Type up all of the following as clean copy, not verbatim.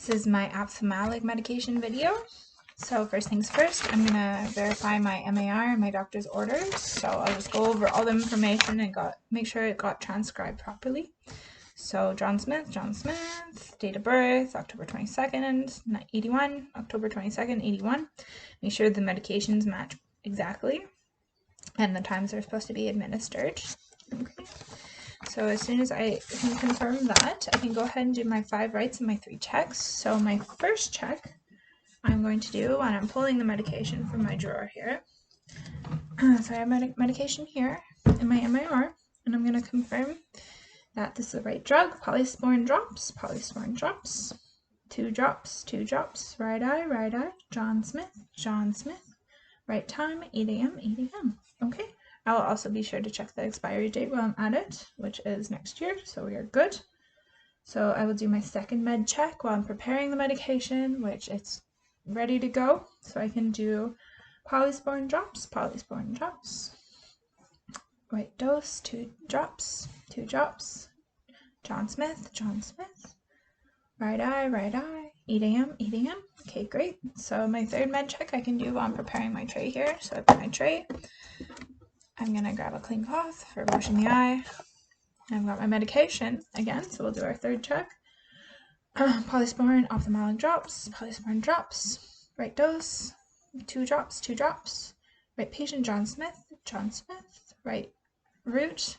This is my Opthamalic medication video. So first things first, I'm going to verify my MAR and my doctor's orders. So I'll just go over all the information and make sure it got transcribed properly. So John Smith, date of birth, October 22nd, 81, October 22nd, 81. Make sure the medications match exactly and the times they're supposed to be administered. Okay. So as soon as I can confirm that, I can go ahead and do my 5 writes and my 3 checks. So my first check I'm going to do when I'm pulling the medication from my drawer here. So I have medication here in my MIR, and I'm going to confirm that this is the right drug. Polysporin drops, 2 drops, right eye, John Smith, right time, 8 a.m. Okay. I will also be sure to check the expiry date while I'm at it, which is next year, so we are good. So I will do my second med check while I'm preparing the medication, which it's ready to go. So I can do polysporin drops, right dose, 2 drops, John Smith, right eye, 8 a.m. Okay, great. So my third med check I can do while I'm preparing my tray here. So I put my tray. I'm going to grab a clean cloth for washing the eye. I've got my medication again, so we'll do our third check. Polysporin Opthamalic drops, right dose, 2 drops, right patient John Smith, right route,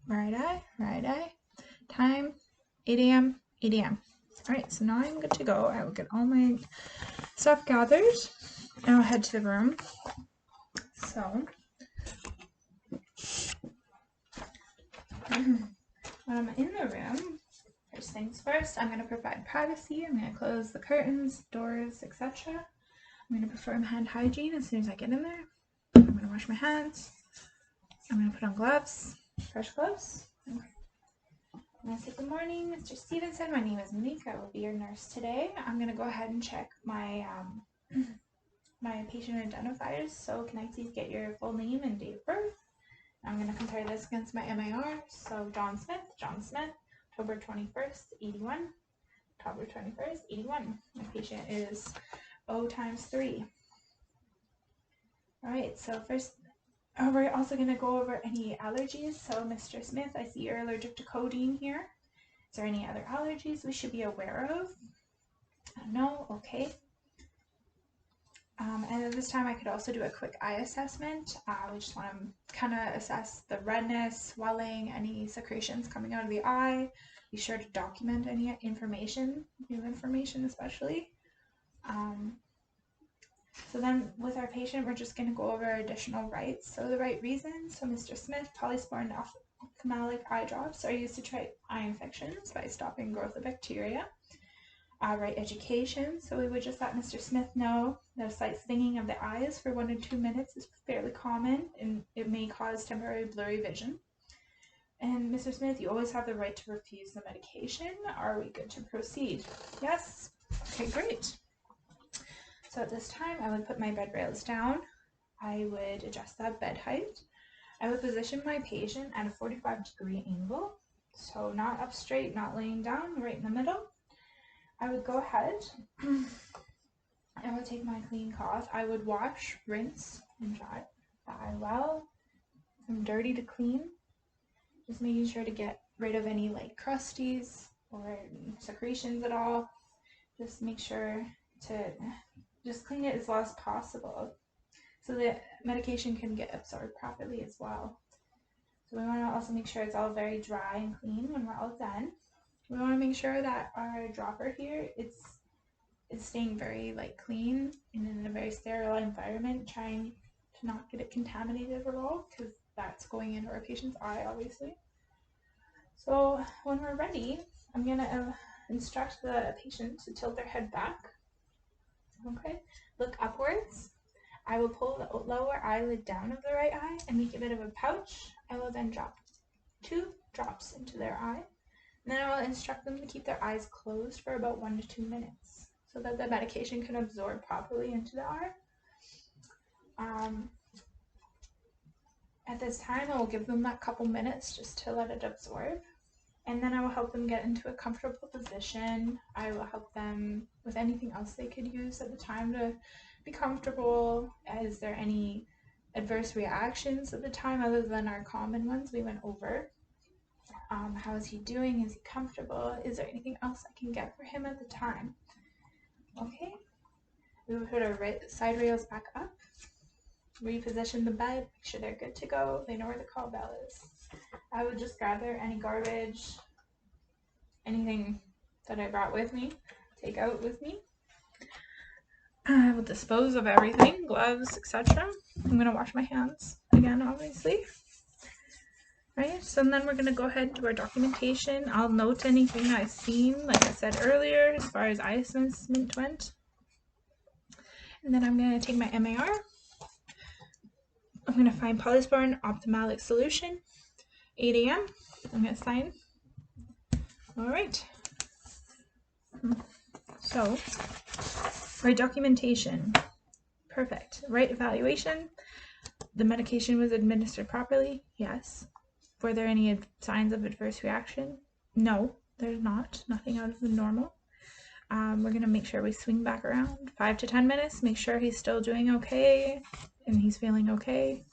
right eye, time, 8 a.m. Alright, so now I'm good to go. I will get all my stuff gathered and I'll head to the room. So when I'm in the room, first things first, I'm going to provide privacy. I'm going to close the curtains, doors, etc. I'm going to perform hand hygiene as soon as I get in there. I'm going to wash my hands. I'm going to put on gloves, fresh gloves. Okay. I'm going to say good morning, Mr. Stevenson. My name is Monique. I will be your nurse today. I'm going to go ahead and check my my patient identifiers. So can I please get your full name and date of birth? I'm going to compare this against my MIR. So John Smith, October 21st, 81. October 21st, 81. My patient is O times 3. Alright, so first, we're also going to go over any allergies. So Mr. Smith, I see you're allergic to codeine here. Is there any other allergies we should be aware of? No? Okay. And at this time, I could also do a quick eye assessment. We just want to kind of assess the redness, swelling, any secretions coming out of the eye. Be sure to document any information, new information especially. So then with our patient, we're just going to go over additional rights. So the right reasons. So Mr. Smith, polysporin ophthalmic eye drops are used to treat eye infections by stopping growth of bacteria. Right education, so we would just let Mr. Smith know that a slight stinging of the eyes for 1 to 2 minutes is fairly common and it may cause temporary blurry vision. And Mr. Smith, you always have the right to refuse the medication. Are we good to proceed? Yes? Okay, great. So at this time, I would put my bed rails down. I would adjust that bed height. I would position my patient at a 45-degree angle, so not up straight, not laying down, right in the middle. I would go ahead, I would take my clean cloth, I would wash, rinse, and dry the eye well, from dirty to clean, just making sure to get rid of any like crusties or secretions at all. Just make sure to just clean it as well as possible so the medication can get absorbed properly as well. So we want to also make sure it's all very dry and clean when we're all done. We want to make sure that our dropper here is staying very clean and in a very sterile environment, trying to not get it contaminated at all because that's going into our patient's eye obviously. So when we're ready, I'm going to instruct the patient to tilt their head back. Okay, look upwards. I will pull the lower eyelid down of the right eye and make a bit of a pouch. I will then drop 2 drops into their eye. And then I will instruct them to keep their eyes closed for about 1 to 2 minutes so that the medication can absorb properly into the eye. At this time, I will give them that couple minutes just to let it absorb. And then I will help them get into a comfortable position. I will help them with anything else they could use at the time to be comfortable. Is there any adverse reactions at the time other than our common ones we went over? How is he doing? Is he comfortable? Is there anything else I can get for him at the time? Okay. We will put our side rails back up. Reposition the bed. Make sure they're good to go. They know where the call bell is. I would just gather any garbage, anything that I brought with me, take out with me. I will dispose of everything, gloves, etc. I'm going to wash my hands again, obviously. Right, so then we're going to go ahead and do our documentation. I'll note anything I've seen, like I said earlier, as far as eye assessment went. And then I'm going to take my MAR. I'm going to find polysporin ophthalmic solution, 8 a.m. I'm going to sign. All right. So, right documentation. Perfect. Right evaluation. The medication was administered properly? Yes. Were there any signs of adverse reaction? No, there's not. Nothing out of the normal. We're going to make sure we swing back around 5 to 10 minutes, make sure he's still doing okay and he's feeling okay.